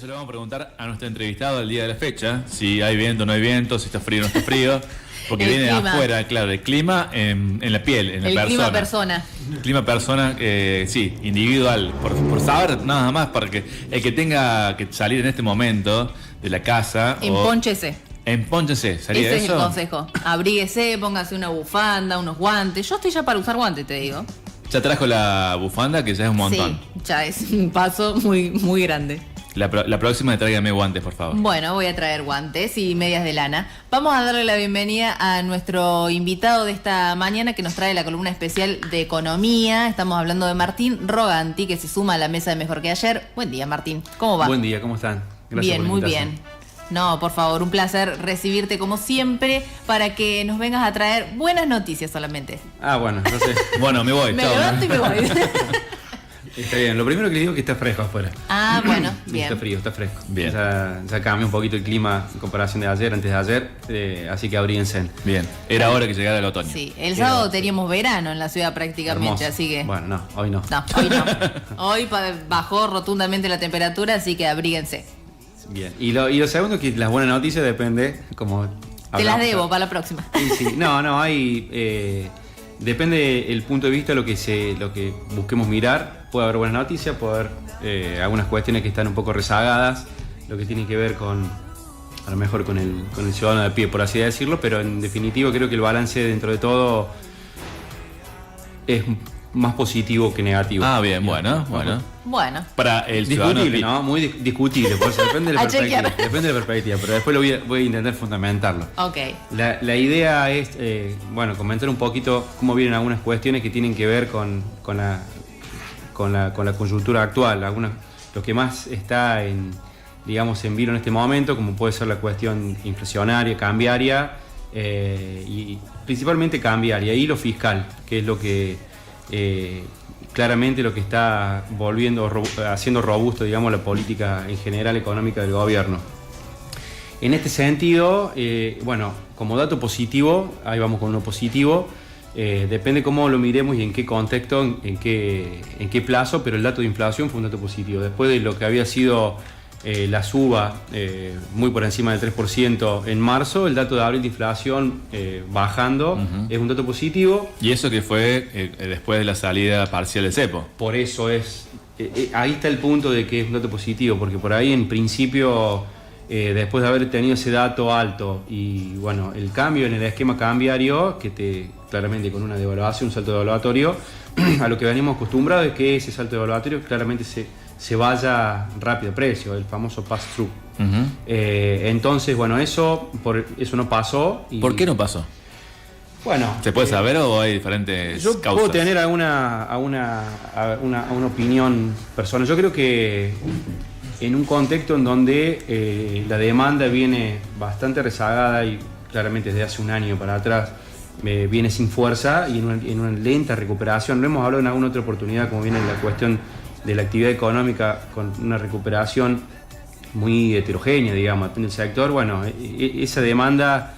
Eso le vamos a preguntar a nuestro entrevistado el día de la fecha, si hay viento o no hay viento, si está frío o no está frío, porque viene de afuera, claro, el clima en la piel, en la persona. El clima persona. Clima persona, sí, individual, por saber nada más, porque el que tenga que salir en este momento de la casa... Empónchese. Empónchese, ¿sería eso? Ese es el consejo. Abríguese, póngase una bufanda, unos guantes. Yo estoy ya para usar guantes, te digo. Ya trajo la bufanda, que ya es un montón. Sí, ya es un paso muy, muy grande. La próxima tráigame guantes, por favor. Bueno, voy a traer guantes y medias de lana. Vamos a darle la bienvenida a nuestro invitado de esta mañana que nos trae la columna especial de economía. Estamos hablando de Martín Roganti, que se suma a la mesa de Mejor que Ayer. Buen día, Martín. ¿Cómo va? Buen día, ¿cómo están? Gracias. Bien, muy bien. No, por favor, un placer recibirte como siempre para que nos vengas a traer buenas noticias solamente. Ah, bueno, no sé. Bueno, me voy. Me levanto y me voy. Está bien, lo primero que les digo es que está fresco afuera. Ah, bueno, bien. Está frío, está fresco. Bien. Ya cambió un poquito el clima en comparación de ayer, antes de ayer, así que abríguense. Bien, era hora que llegara el otoño. Sí, el sábado teníamos verano en la ciudad prácticamente, Hermoso. Así que... Bueno, no, hoy no. No, hoy no. Hoy bajó rotundamente la temperatura, así que abríguense. Bien, y lo segundo, que las buenas noticias depende, como... Te las debo para la próxima. Sí, no, hay... depende el punto de vista, lo que busquemos mirar. Puede haber buenas noticias, puede haber algunas cuestiones que están un poco rezagadas, lo que tiene que ver a lo mejor con el ciudadano de pie, por así decirlo, pero en definitiva creo que el balance dentro de todo es más positivo que negativo. Ah, bien, bueno. Bueno. Para el ciudadano discutible, ¿no? Muy discutible, por eso depende de la perspectiva. Depende de la perspectiva, pero después voy a intentar fundamentarlo. Ok. La idea es, comentar un poquito cómo vienen algunas cuestiones que tienen que ver con la coyuntura actual. Lo que más está en vilo en este momento, como puede ser la cuestión inflacionaria, cambiaria, y principalmente cambiaria, y lo fiscal, que es lo que claramente lo que está haciendo robusto, la política en general económica del gobierno. En este sentido, como dato positivo, ahí vamos con uno positivo, depende cómo lo miremos y en qué contexto, en qué plazo, pero el dato de inflación fue un dato positivo. Después de lo que había sido la suba muy por encima del 3% en marzo, el dato de abril de inflación bajando es un dato positivo. Y eso que fue después de la salida parcial del cepo. Por eso ahí está el punto de que es un dato positivo, porque por ahí en principio, después de haber tenido ese dato alto y el cambio en el esquema cambiario, claramente con una devaluación, un salto devaluatorio, a lo que venimos acostumbrados es que ese salto devaluatorio claramente se vaya rápido precio, el famoso pass-through. Entonces, eso no pasó. ¿Por qué no pasó? Bueno, ¿se puede saber o hay diferentes causas? Yo puedo tener alguna opinión personal. Yo creo que en un contexto en donde la demanda viene bastante rezagada y claramente desde hace un año para atrás viene sin fuerza y en una lenta recuperación. Lo hemos hablado en alguna otra oportunidad, como viene la cuestión de la actividad económica con una recuperación muy heterogénea, depende del sector. Esa demanda,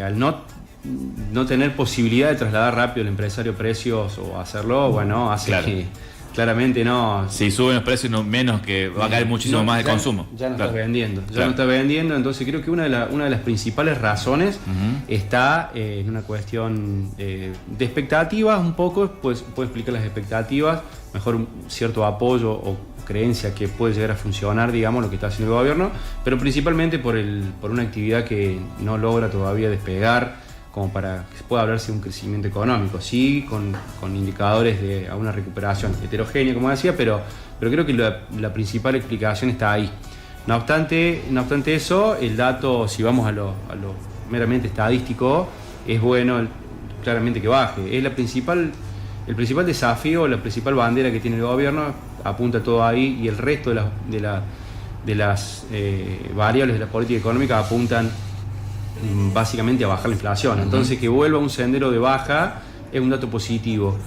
al no tener posibilidad de trasladar rápido al empresario precios o hacerlo, hace que claramente no... Si suben los precios, menos que va a caer muchísimo más de consumo. Ya no está vendiendo. No está vendiendo, entonces creo que una de las principales razones está en una cuestión de expectativas, un poco, puedo explicar las expectativas, mejor un cierto apoyo o creencia que puede llegar a funcionar, lo que está haciendo el gobierno, pero principalmente por una actividad que no logra todavía despegar, como para que pueda hablarse de un crecimiento económico, sí, con indicadores de una recuperación heterogénea, como decía, pero creo que la principal explicación está ahí. No obstante eso, el dato, si vamos a lo meramente estadístico, es bueno claramente que baje. Es el principal desafío, la principal bandera que tiene el gobierno, apunta todo ahí, y el resto de las variables de la política económica apuntan básicamente a bajar la inflación. Entonces, que vuelva a un sendero de baja es un dato positivo.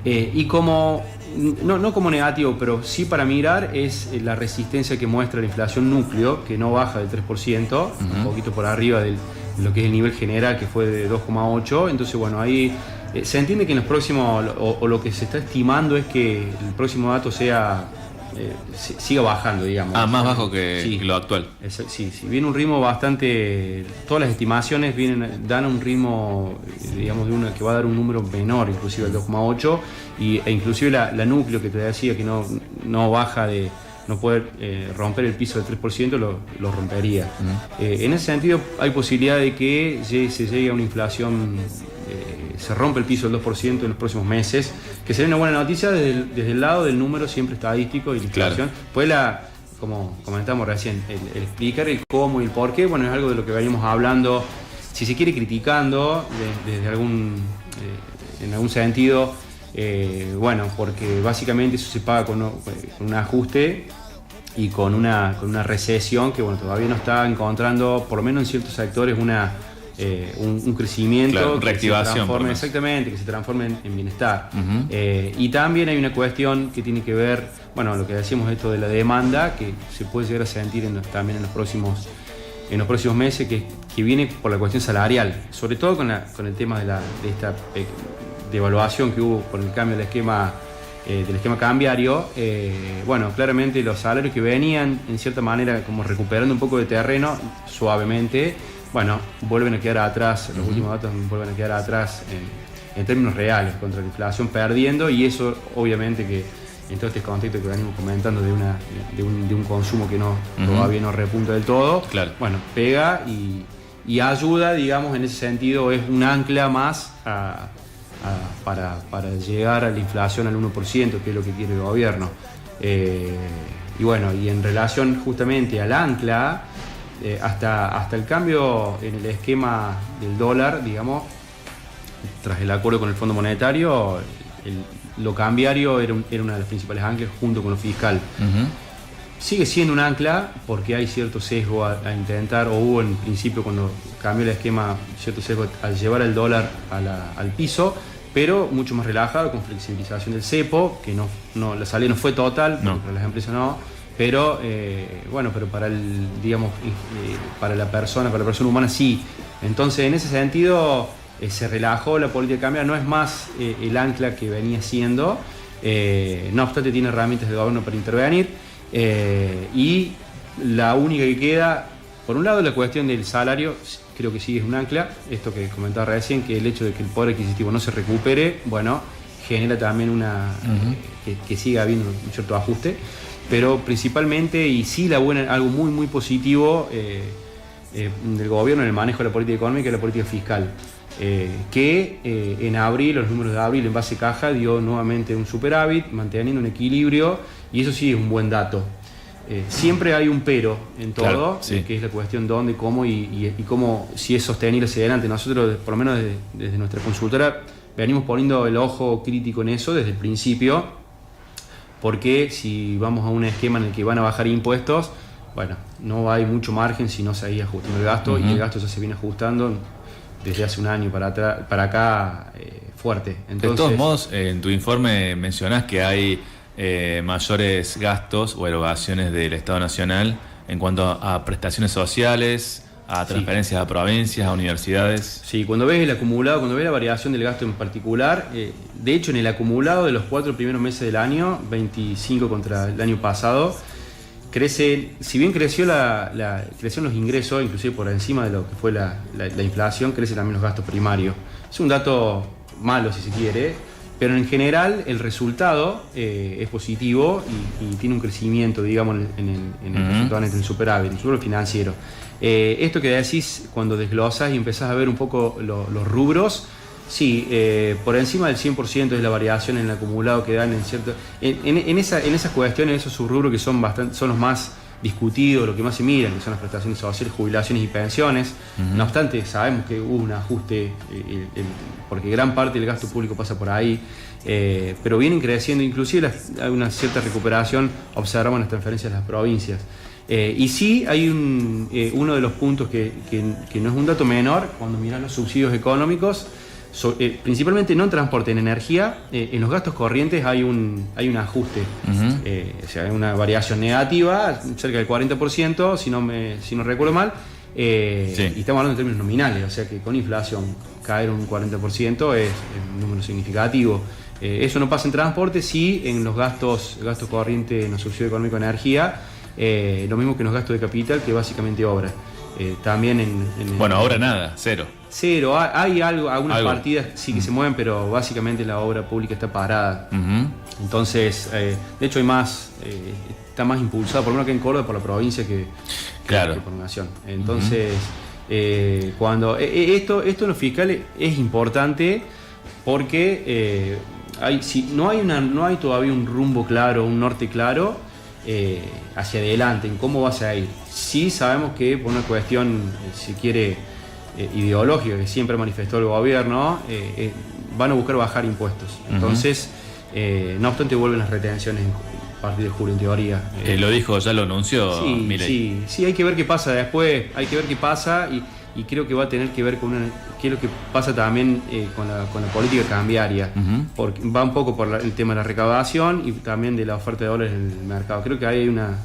Y no como negativo, pero sí para mirar, es la resistencia que muestra la inflación núcleo, que no baja del 3%, un poquito por arriba de lo que es el nivel general, que fue de 2,8%. Entonces, ahí se entiende que en los próximos, o lo que se está estimando es que el próximo dato sea siga bajando, digamos. Más bajo que lo actual. Sí, viene un ritmo bastante. Todas las estimaciones dan un ritmo, digamos, que va a dar un número menor, inclusive el 2,8, e inclusive la núcleo que te decía que no baja no puede romper el piso del 3%, lo rompería. En ese sentido, hay posibilidad de que se llegue a una inflación, se rompe el piso del 2% en los próximos meses, que sería una buena noticia desde el lado del número siempre estadístico y la inflación. Pues como comentamos recién, el explicar el cómo y el por qué, bueno, es algo de lo que veníamos hablando, si se quiere criticando, desde en algún sentido. Bueno, porque básicamente eso se paga con un ajuste y con una recesión que, bueno, todavía no está encontrando, por lo menos en ciertos sectores, un crecimiento, claro, reactivación, que se transforme en bienestar. Y también hay una cuestión que tiene que ver, bueno, lo que decíamos, esto de la demanda, que se puede llegar a sentir también en los próximos meses, que viene por la cuestión salarial, sobre todo con el tema de esta devaluación que hubo por el cambio del esquema cambiario. Bueno, claramente los salarios que venían en cierta manera como recuperando un poco de terreno suavemente, bueno, vuelven a quedar atrás, los últimos datos vuelven a quedar atrás en términos reales contra la inflación, perdiendo, y eso obviamente que en todo este contexto que venimos comentando de un consumo que todavía no repunta del todo, claro, bueno, pega y ayuda, digamos, en ese sentido es un ancla más para llegar a la inflación al 1%, que es lo que quiere el gobierno. Y bueno, y en relación justamente al ancla, hasta el cambio en el esquema del dólar, digamos, tras el acuerdo con el Fondo Monetario, lo cambiario era una de las principales anclas junto con lo fiscal. Sigue siendo un ancla porque hay cierto sesgo a intentar, o hubo en principio cuando cambió el esquema, cierto sesgo al llevar el dólar al piso, pero mucho más relajado, con flexibilización del cepo, que la salida no fue total, para las empresas no, pero bueno, pero para para la persona humana sí. Entonces, en ese sentido, se relajó la política cambiaria, no es más el ancla que venía siendo, no obstante tiene herramientas de gobierno para intervenir, y la única que queda, por un lado, la cuestión del salario, creo que sí es un ancla, esto que comentaba recién, que el hecho de que el poder adquisitivo no se recupere, bueno, genera también que siga habiendo un cierto ajuste, pero principalmente, y sí algo muy muy positivo del gobierno en el manejo de la política económica y la política fiscal, que en abril, los números de abril en base caja dio nuevamente un superávit, manteniendo un equilibrio, y eso sí es un buen dato. Siempre hay un pero en todo, claro, sí, que es la cuestión dónde, cómo y cómo, si es sostenible hacia adelante. Nosotros, por lo menos desde nuestra consultora, venimos poniendo el ojo crítico en eso desde el principio, porque si vamos a un esquema en el que van a bajar impuestos, bueno, no hay mucho margen si no se sigue ajustando el gasto, y el gasto ya se viene ajustando desde hace un año para acá fuerte. Entonces, de todos modos, en tu informe mencionás que hay mayores gastos o erogaciones del Estado Nacional en cuanto a prestaciones sociales, a transferencias a provincias, a universidades. Sí, cuando ves el acumulado, cuando ves la variación del gasto en particular, de hecho en el acumulado de los 4 primeros meses del año, 25 contra el año pasado, crece, si bien crecieron los ingresos, inclusive por encima de lo que fue la inflación, crecen también los gastos primarios. Es un dato malo si se quiere, pero en general el resultado es positivo y tiene un crecimiento, digamos, en el superávit, en el superávit financiero. Esto que decís, cuando desglosas y empezás a ver un poco los rubros, sí, por encima del 100% es la variación en el acumulado que dan en esas cuestiones, esos subrubros que son los más discutidos, lo que más se miran, que son las prestaciones sociales, jubilaciones y pensiones. No obstante, sabemos que hubo un ajuste, porque gran parte del gasto público pasa por ahí, pero vienen creciendo, inclusive hay una cierta recuperación, observamos en las transferencias de las provincias. Y sí hay uno de los puntos que no es un dato menor, cuando miran los subsidios económicos, principalmente no en transporte, en energía, en los gastos corrientes hay un ajuste, o sea, hay una variación negativa, cerca del 40%, si no recuerdo mal, sí, y estamos hablando en términos nominales, o sea que con inflación caer un 40% es un número significativo. Eso no pasa en transporte, sí en los gastos corrientes, en los subsidios económicos de energía, lo mismo que en los gastos de capital, que básicamente obra. También Bueno, ahora nada, cero. Cero, hay algunas partidas sí que se mueven, pero básicamente la obra pública está parada. Entonces, de hecho hay más, está más impulsada, por lo menos que en Córdoba, por la provincia que por nación. Entonces, cuando esto en los fiscales es importante porque no hay todavía un rumbo claro, un norte claro hacia adelante, en cómo vas a ir. Sí sabemos que por una cuestión, si quiere, ideológica, que siempre manifestó el gobierno, van a buscar bajar impuestos. Entonces, no obstante, vuelven las retenciones a partir de julio, en teoría. Lo dijo, ya lo anunció Milei. Sí, hay que ver qué pasa después, hay que ver qué pasa y creo que va a tener que ver con qué es lo que pasa también con la política cambiaria, porque va un poco por el tema de la recaudación y también de la oferta de dólares en el mercado. Creo que hay una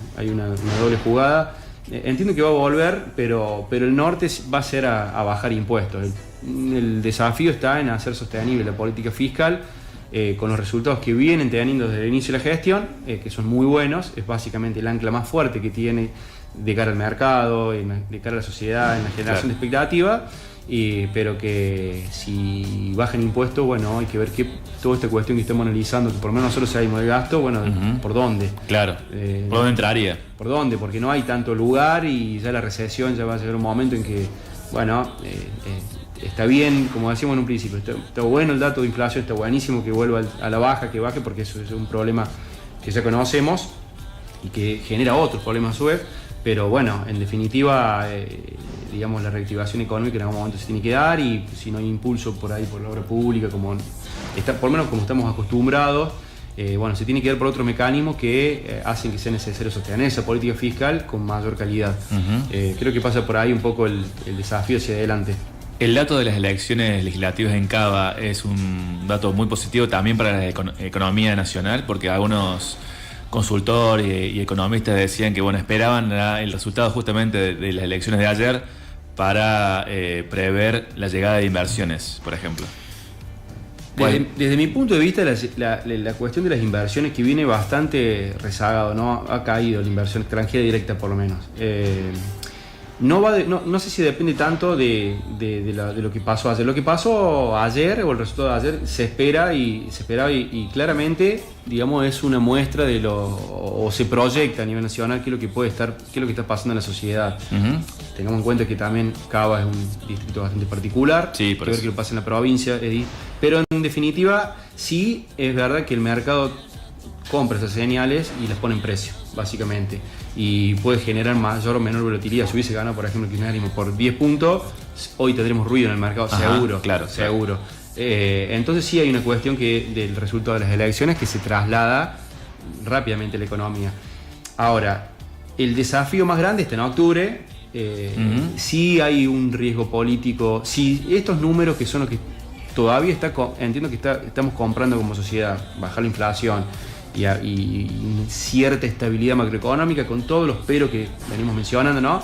doble jugada. Entiendo que va a volver, pero el norte va a ser a bajar impuestos. El desafío está en hacer sostenible la política fiscal con los resultados que vienen teniendo desde el inicio de la gestión, que son muy buenos. Es básicamente el ancla más fuerte que tiene de cara al mercado, de cara a la sociedad, en la generación de expectativa, pero que si bajan impuestos, bueno, hay que ver toda esta cuestión que estamos analizando, que por lo menos nosotros salimos de gasto, bueno, ¿por dónde? Claro, ¿por dónde entraría? ¿Por dónde? Porque no hay tanto lugar y ya la recesión ya va a llegar un momento en que, bueno, está bien, como decíamos en un principio, está bueno el dato de inflación, está buenísimo que vuelva a la baja, que baje, porque eso es un problema que ya conocemos y que genera otros problemas a su vez. Pero bueno, en definitiva, digamos, la reactivación económica en algún momento se tiene que dar y si no hay impulso por ahí por la obra pública, por lo menos como estamos acostumbrados, bueno, se tiene que dar por otros mecanismos que hacen que sea necesario sostener esa política fiscal con mayor calidad. Creo que pasa por ahí un poco el desafío hacia adelante. El dato de las elecciones legislativas en Cava es un dato muy positivo también para la economía nacional, porque algunos consultores y economistas decían que bueno, esperaban el resultado justamente de las elecciones de ayer para prever la llegada de inversiones, por ejemplo. Desde mi punto de vista, la cuestión de las inversiones que viene bastante rezagado, ¿no? Ha caído la inversión extranjera directa por lo menos. No sé si depende tanto de lo que pasó ayer. Lo que pasó ayer, o el resultado de ayer, se esperaba y claramente, digamos, es una muestra o se proyecta a nivel nacional qué es lo que está pasando en la sociedad. Tengamos en cuenta que también Cava es un distrito bastante particular, sí, que ver qué pasa en la provincia, pero en definitiva sí es verdad que el mercado compra esas señales y las pone en precio, básicamente. Y puede generar mayor o menor volatilidad. Si hubiese ganado, por ejemplo, el kirchnerismo por 10 puntos, hoy tendremos ruido en el mercado, seguro. Claro, seguro. Entonces sí hay una cuestión del resultado de las elecciones que se traslada rápidamente a la economía. Ahora, el desafío más grande está en octubre. Sí hay un riesgo político. Si estos números que son los que todavía entiendo que estamos comprando como sociedad, bajar la inflación y cierta estabilidad macroeconómica, con todos los peros que venimos mencionando, ¿no?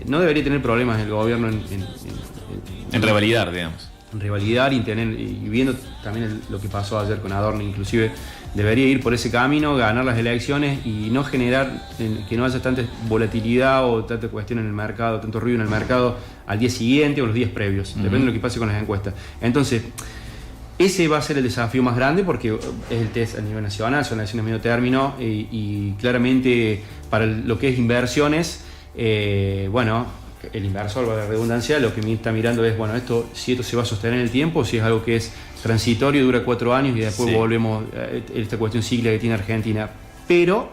No debería tener problemas el gobierno en revalidar, digamos. En revalidar y viendo también lo que pasó ayer con Adorno, inclusive debería ir por ese camino, ganar las elecciones y no generar que no haya tanta volatilidad o tanta cuestión en el mercado, tanto ruido en el mercado al día siguiente o los días previos. Depende de lo que pase con las encuestas. Entonces, ese va a ser el desafío más grande porque es el test a nivel nacional, son elecciones de medio término y claramente para lo que es inversiones, bueno, el inversor, va a la redundancia, lo que está mirando es, bueno, si esto se va a sostener en el tiempo, si es algo que es transitorio, dura 4 años y después volvemos a esta cuestión cíclica que tiene Argentina. Pero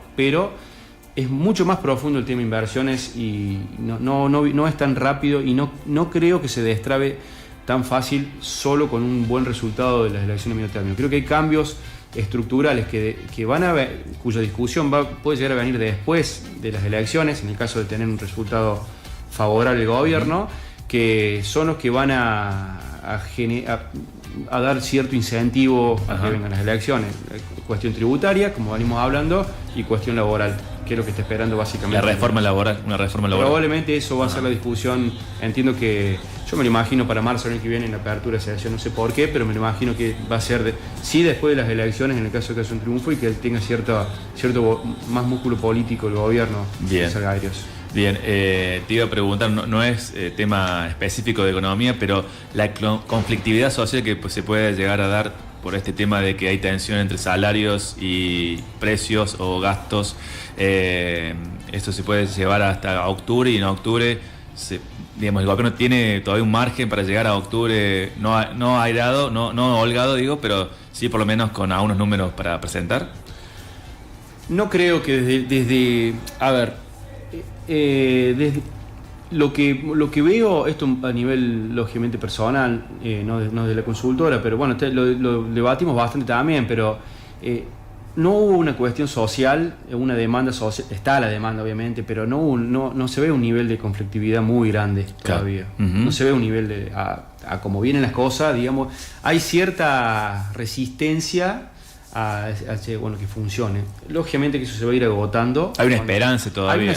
es mucho más profundo el tema de inversiones y no es tan rápido y no creo que se destrabe tan fácil solo con un buen resultado de las elecciones de medio término. Creo que hay cambios estructurales que van a ver, cuya discusión puede llegar a venir después de las elecciones, en el caso de tener un resultado favorable al gobierno, que son los que van a a dar cierto incentivo a Ajá. que vengan las elecciones. Cuestión tributaria, como venimos hablando, y cuestión laboral, que es lo que está esperando básicamente. La reforma laboral, una reforma laboral. Probablemente eso va a ser la discusión. Entiendo que yo me lo imagino para marzo del año que viene en la apertura de sesión, no sé por qué, pero me lo imagino que va a ser sí después de las elecciones, en el caso de que sea un triunfo y que tenga cierto más músculo político el gobierno. Bien. Salgarios. Bien, te iba a preguntar, no es tema específico de economía, pero la conflictividad social que pues, se puede llegar a dar por este tema de que hay tensión entre salarios y precios o gastos, esto se puede llevar hasta octubre, y en octubre digamos, el gobierno tiene todavía un margen para llegar a octubre no airado, no holgado, digo, pero sí por lo menos con algunos números para presentar. No creo que desde a ver, desde lo que veo, esto a nivel lógicamente personal, no de la consultora, pero bueno, lo debatimos bastante también, pero no hubo una cuestión social, una demanda social, está la demanda obviamente, pero no se ve un nivel de conflictividad muy grande todavía. Claro. Uh-huh. No se ve un nivel de a cómo vienen las cosas, digamos, hay cierta resistencia a que funcione. Lógicamente que eso se va a ir agotando. Hay una esperanza todavía.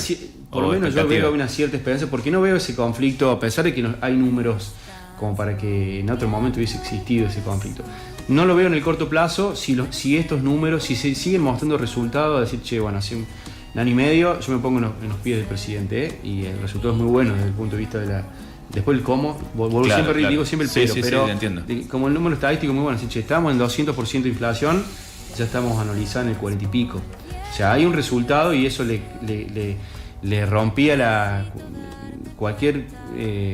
Por lo menos yo veo que hay una cierta esperanza, porque no veo ese conflicto, a pesar de que hay números como para que en otro momento hubiese existido ese conflicto. No lo veo en el corto plazo. Si estos números, si se siguen mostrando resultados, decir, che, bueno, hace un año y medio, yo me pongo en los pies del presidente, y el resultado es muy bueno desde el punto de vista de la... Después el cómo, digo siempre el pero, sí, entiendo. Como el número estadístico es muy bueno, si estamos en 200% de inflación, ya estamos analizando el 40 y pico. O sea, hay un resultado, y eso le rompía cualquier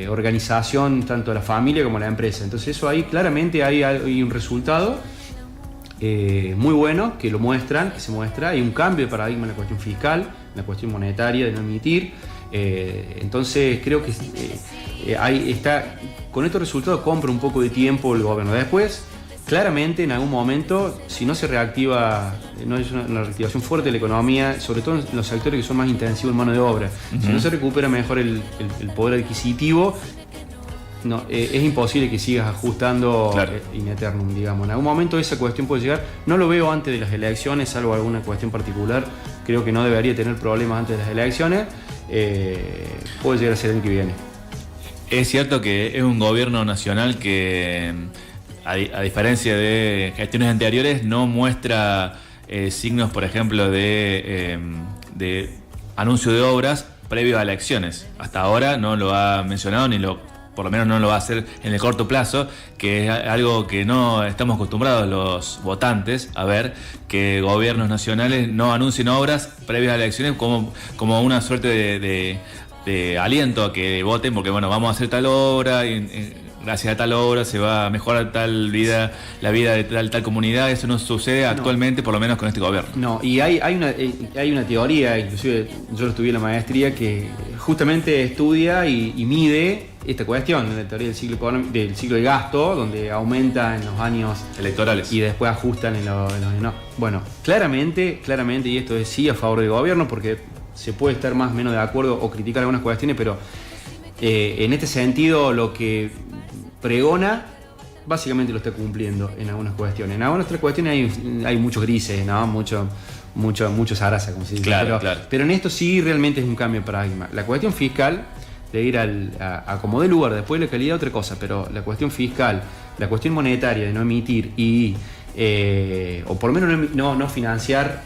organización, tanto a la familia como a la empresa. Entonces eso ahí claramente hay un resultado muy bueno, que se muestra. Hay un cambio de paradigma en la cuestión fiscal, en la cuestión monetaria, de no emitir. Entonces creo que ahí está, con estos resultados compra un poco de tiempo el gobierno. Después, claramente en algún momento, si no se reactiva, no es una reactivación fuerte de la economía, sobre todo en los sectores que son más intensivos en mano de obra, si no se recupera mejor el poder adquisitivo, es imposible que sigas ajustando in eternum, digamos. En algún momento esa cuestión puede llegar. No lo veo antes de las elecciones, salvo alguna cuestión particular. Creo que no debería tener problemas antes de las elecciones. Puede llegar a ser el año que viene. Es cierto que es un gobierno nacional que, a diferencia de gestiones anteriores, no muestra signos, por ejemplo, de anuncio de obras previo a elecciones. Hasta ahora no lo ha mencionado, por lo menos no lo va a hacer en el corto plazo, que es algo que no estamos acostumbrados los votantes a ver, que gobiernos nacionales no anuncien obras previas a elecciones como una suerte de aliento a que voten, porque bueno, vamos a hacer tal obra y gracias a tal obra se va a mejorar la vida de tal comunidad. Eso no sucede actualmente, por lo menos con este gobierno. No, y hay una teoría, inclusive yo lo estudié en la maestría, que justamente estudia y mide esta cuestión, la teoría del ciclo de gasto, donde aumenta en los años electorales y después ajustan en los años no. Bueno, claramente, y esto es sí a favor del gobierno, porque se puede estar más o menos de acuerdo o criticar algunas cuestiones, pero en este sentido lo que pregona básicamente lo está cumpliendo en algunas cuestiones. En algunas otras cuestiones hay muchos grises, ¿no? Mucho zaraza, como se dice. Claro. Pero en esto sí realmente es un cambio de paradigma. La cuestión fiscal, de ir a como dé lugar, después la calidad otra cosa, pero la cuestión fiscal, la cuestión monetaria de no emitir y o por lo menos no financiar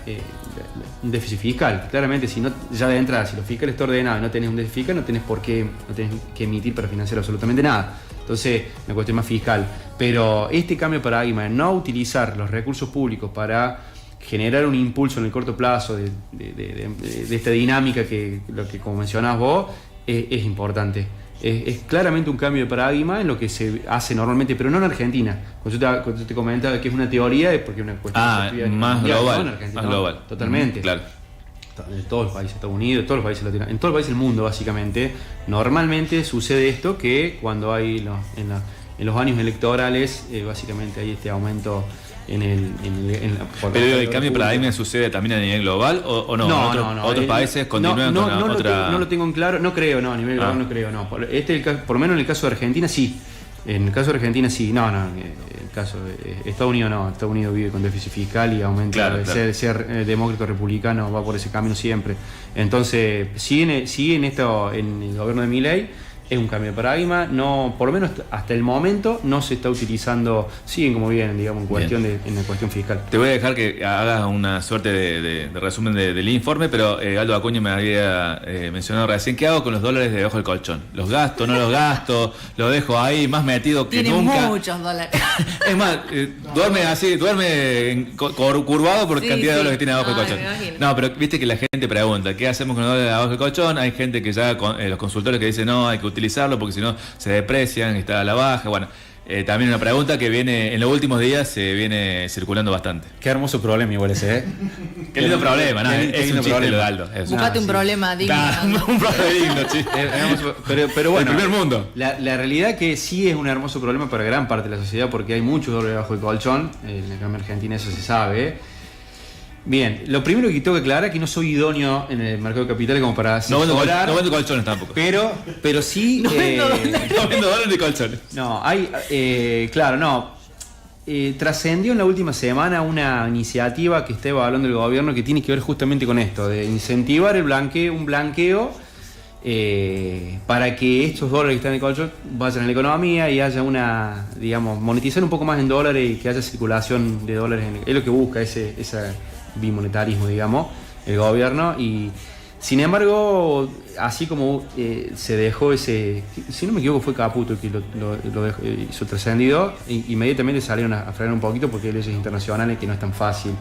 un déficit fiscal. Claramente, si no, ya de entrada, si lo fiscal está ordenado y no tenés un déficit fiscal, no tenés que emitir para financiar absolutamente nada. Entonces, una cuestión más fiscal. Pero este cambio de paradigma de no utilizar los recursos públicos para generar un impulso en el corto plazo de esta dinámica lo que como mencionás vos, es importante. Es claramente un cambio de paradigma en lo que se hace normalmente, pero no en Argentina. Cuando yo te comentaba que es una teoría, es porque es una cuestión más global, no en Argentina, más global. Totalmente. Claro. En todos los países, Estados Unidos, en todos los países latinoamericanos, en todos los países del mundo, básicamente, normalmente sucede esto, que cuando hay en los años electorales, básicamente hay este aumento Pero el cambio de paradigma sucede también a nivel global o no? No. ¿Otros países continúan con otra...? No lo tengo en claro, no creo, a nivel global no creo, no. Por lo menos en el caso de Argentina sí. En el caso de Argentina sí, en el caso de Estados Unidos no, Estados Unidos vive con déficit fiscal y aumenta, ser demócrata republicano va por ese camino siempre. Entonces, sí en el gobierno de Milei es un cambio de paradigma, no, por lo menos hasta el momento no se está utilizando, siguen como vienen, digamos, en la cuestión fiscal. Te voy a dejar que hagas una suerte de resumen del informe, pero Aldo Acuña me había mencionado recién, ¿qué hago con los dólares debajo del colchón? ¿Los gasto, no los gasto? ¿Los dejo ahí más metido que Tiene nunca? muchos dólares. Es más, duerme curvado por cantidad de dólares que tiene abajo del colchón. No, pero viste que la gente pregunta, ¿qué hacemos con los dólares abajo del colchón? Hay gente que ya, los consultores que dicen, no, hay que utilizarlo porque si no se deprecian y está a la baja. Bueno, también una pregunta que viene en los últimos días, se viene circulando bastante. Qué hermoso problema igual ese, ¿eh? Qué lindo problema, ¿no? Es un chiste lo de Aldo. Buscate un problema digno. Un problema digno, sí. Pero bueno, el primer mundo. La realidad que sí es un hermoso problema para gran parte de la sociedad porque hay muchos dólares bajo el colchón. En la Cámara Argentina eso se sabe. Bien, lo primero que tengo que aclarar es que no soy idóneo en el mercado de capitales como para asesorar. No vendo colchones tampoco. Pero sí... No vendo dólares ni colchones. No, trascendió en la última semana una iniciativa que está evaluando el gobierno que tiene que ver justamente con esto, de incentivar un blanqueo para que estos dólares que están en el colchón vayan a la economía y haya monetizar un poco más en dólares y que haya circulación de dólares. Es lo que busca ese bimonetarismo, digamos, el gobierno. Y sin embargo, así como se dejó ese, si no me equivoco fue Caputo el que lo dejó, hizo trascendido, inmediatamente salieron a frenar un poquito porque hay leyes internacionales que no es tan fácil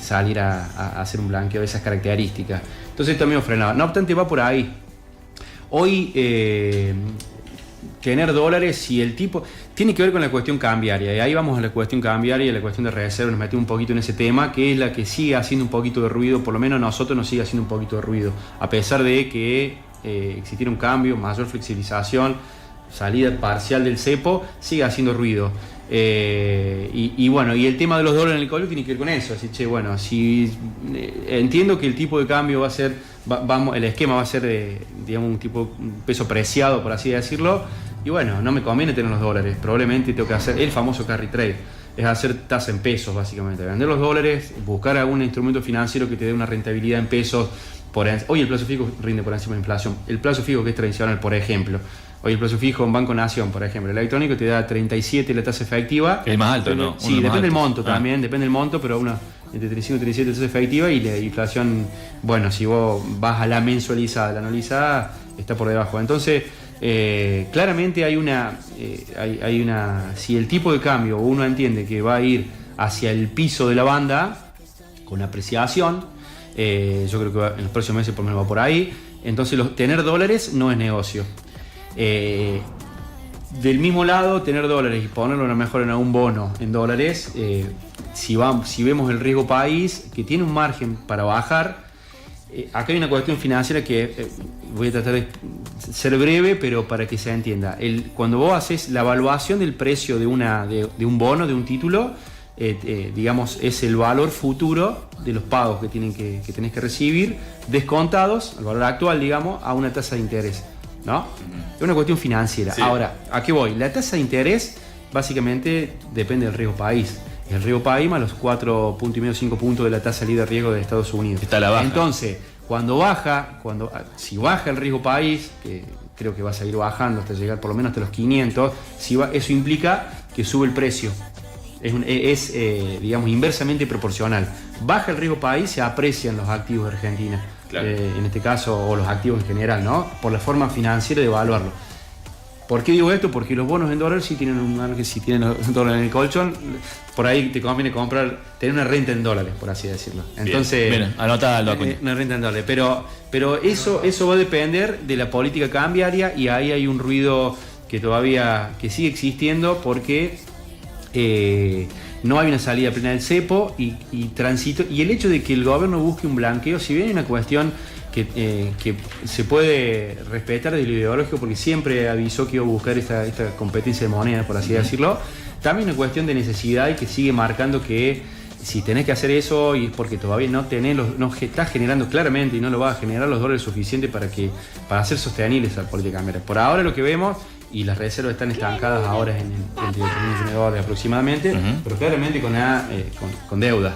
salir a hacer un blanqueo de esas características. Entonces también frenado. No obstante, va por ahí. Hoy tener dólares, si el tipo tiene que ver con la cuestión cambiaria, y ahí vamos a la cuestión cambiaria y a la cuestión de reserva, nos metemos un poquito en ese tema, que es la que sigue haciendo un poquito de ruido, por lo menos a nosotros nos sigue haciendo un poquito de ruido, a pesar de que existiera un cambio, mayor flexibilización, salida parcial del cepo, sigue haciendo ruido. Bueno, y el tema de los dólares en el colchón tiene que ver con eso. Así, entiendo que el tipo de cambio va a ser, el esquema va a ser un peso preciado, por así decirlo. Y bueno, no me conviene tener los dólares. Probablemente tengo que hacer el famoso carry trade, es hacer tasa en pesos, básicamente. Vender los dólares, buscar algún instrumento financiero que te dé una rentabilidad en pesos. Hoy el plazo fijo rinde por encima de la inflación. El plazo fijo que es tradicional, por ejemplo. Hoy el plazo fijo en Banco Nación, por ejemplo, el electrónico te da 37 la tasa efectiva. Es más alto, ¿no? Sí, depende del monto también, depende del monto, pero entre 35 y 37 tasa efectiva y la inflación, bueno, si vos vas a la mensualizada, la anualizada, está por debajo. Entonces, claramente hay una, si el tipo de cambio uno entiende que va a ir hacia el piso de la banda, con apreciación, yo creo que en los próximos meses por lo menos va por ahí, entonces tener dólares no es negocio. Del mismo lado, tener dólares y ponerlo a lo mejor en algún bono en dólares, si vemos el riesgo país, que tiene un margen para bajar, acá hay una cuestión financiera que voy a tratar de ser breve, pero para que se entienda. Cuando vos haces la evaluación del precio de un bono, de un título, digamos, es el valor futuro de los pagos que tenés que recibir, descontados, el valor actual, digamos, a una tasa de interés, ¿no? Es una cuestión financiera. Sí. Ahora, ¿a qué voy? La tasa de interés básicamente depende del riesgo país. El riesgo país más los 4,5 puntos de la tasa libre de riesgo de Estados Unidos. Está a la baja. Entonces, si baja el riesgo país, que creo que va a seguir bajando hasta llegar por lo menos hasta los 500, eso implica que sube el precio. Es digamos, inversamente proporcional. Baja el riesgo país, se aprecian los activos de Argentina. Claro. En este caso, o los activos en general, ¿no? Por la forma financiera de evaluarlo. ¿Por qué digo esto? Porque los bonos en dólares sí tienen los dólares en el colchón, por ahí te conviene tener una renta en dólares, por así decirlo. Entonces, bien, anota Aldo Acuña. Una renta en dólares. Pero eso va a depender de la política cambiaria, y ahí hay un ruido que sigue existiendo porque no hay una salida plena del cepo y tránsito, y el hecho de que el gobierno busque un blanqueo, si bien hay una cuestión que se puede respetar desde lo ideológico, porque siempre avisó que iba a buscar esta competencia de moneda, por así decirlo, también una cuestión de necesidad, y que sigue marcando que si tenés que hacer eso, y es porque todavía no estás generando claramente, y no lo vas a generar los dólares suficientes para hacer sostenible esa política cambiaria. Por ahora lo que vemos y las reservas están estancadas ahora en el $28 millones aproximadamente, pero claramente con deuda,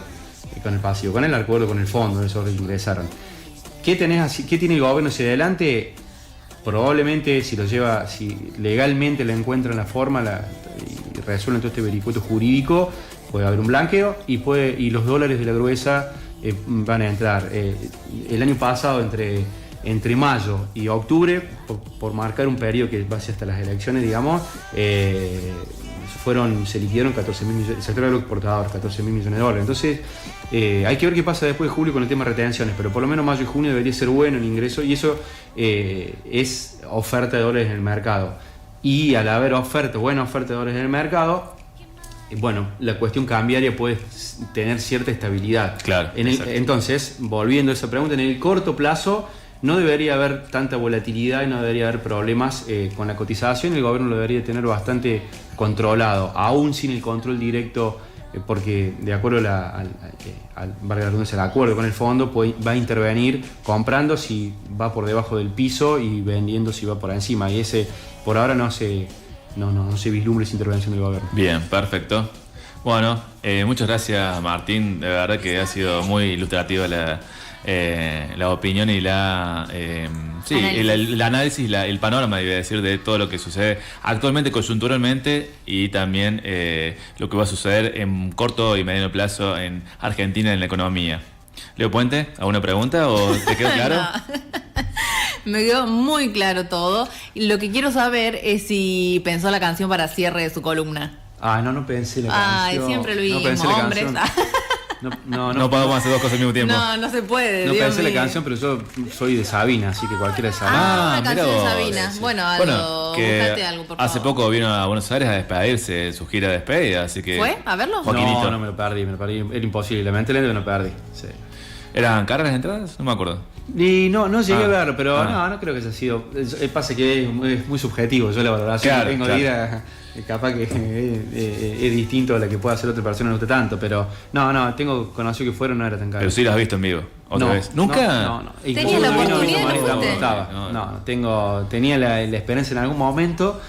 con el pasivo, con el acuerdo con el fondo, esos que ingresaron. ¿Qué tiene el gobierno hacia adelante? Probablemente si legalmente le encuentran la forma y resuelven todo este vericueto jurídico, puede haber un blanqueo y los dólares de la gruesa van a entrar. El año pasado, entre mayo y octubre, por marcar un periodo que va hasta las elecciones, digamos, se liquidaron 14.000 millones, el sector agroexportador, $14.000 millones. Entonces, hay que ver qué pasa después de julio con el tema de retenciones, pero por lo menos mayo y junio debería ser bueno el ingreso, y eso es oferta de dólares en el mercado. Y al haber buena oferta de dólares en el mercado, bueno, la cuestión cambiaria puede tener cierta estabilidad. Claro. Entonces, volviendo a esa pregunta, en el corto plazo no debería haber tanta volatilidad y no debería haber problemas con la cotización. El gobierno lo debería tener bastante controlado, aún sin el control directo, porque de acuerdo al acuerdo con el fondo, va a intervenir comprando si va por debajo del piso y vendiendo si va por encima. Y por ahora no se vislumbra esa intervención del gobierno. Bien, perfecto. Bueno, muchas gracias, Martín. De verdad que ha sido muy ilustrativa la opinión y el análisis, el panorama, debe decir, de todo lo que sucede actualmente, coyunturalmente, y también lo que va a suceder en corto y mediano plazo en Argentina en la economía. Leo Puente, ¿alguna pregunta o te quedó claro? No. Me quedó muy claro todo. Lo que quiero saber es si pensó la canción para cierre de su columna. No pensé la canción. Ay, siempre lo vimos, no pensé la hombres. No podemos hacer dos cosas al mismo tiempo. No se puede. No Dios pensé mío. la canción, pero yo soy de Sabina, así que cualquiera de Sabina. Una canción de mirá vos. Sabina. Sí. Bueno, que buscate algo, por favor. hace poco vino a Buenos Aires a despedirse de su gira de despedida, así que... ¿Fue? ¿A verlo? Joaquinito. No, me lo perdí. Era imposible, lamentablemente me lo perdí. Sí. ¿Eran caras las entradas? No me acuerdo. Y no llegué a ver, pero Ah. no creo que haya sido. Pasa que es muy subjetivo. Yo la valoración Claro, que tengo claro. de ir capaz que es distinto a la que pueda hacer otra persona, no gusta tanto, pero tengo conocido que fueron, no era tan caro. Pero sí las has visto en vivo, otra vez. ¿Nunca? No. Y ¿Tenías la como oportunidad y no Marita, fuiste? estaba. Tenía la esperanza en algún momento.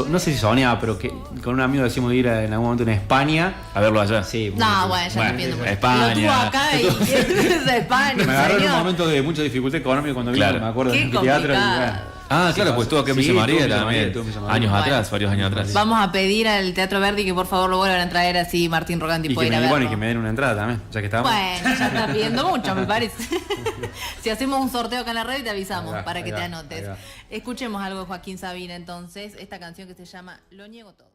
No sé si soñaba, pero que con un amigo decimos ir en algún momento en España. A verlo allá. Sí, No, bueno, ya no entiendo. España. Lo tuvo acá y es de España, me agarró en un señor. momento de mucha dificultad económica cuando vino, Claro. me acuerdo, Qué en el teatro. complicado. Claro, pues estuvo aquí en Sí, Villa María estuvo en Villa también. María, estuvo en Villa María. Años Bueno. atrás, varios años atrás. Vamos a pedir al Teatro Verdi que por favor lo vuelvan a traer, así Martín Roganti Y puede ir a verlo. que me den una entrada también, ya que estamos. Bueno, ya está pidiendo mucho, me parece. Si hacemos un sorteo acá en la red, te avisamos Ahí va, para que ahí te va, anotes. ahí va. Escuchemos algo de Joaquín Sabina entonces, esta canción que se llama Lo niego todo.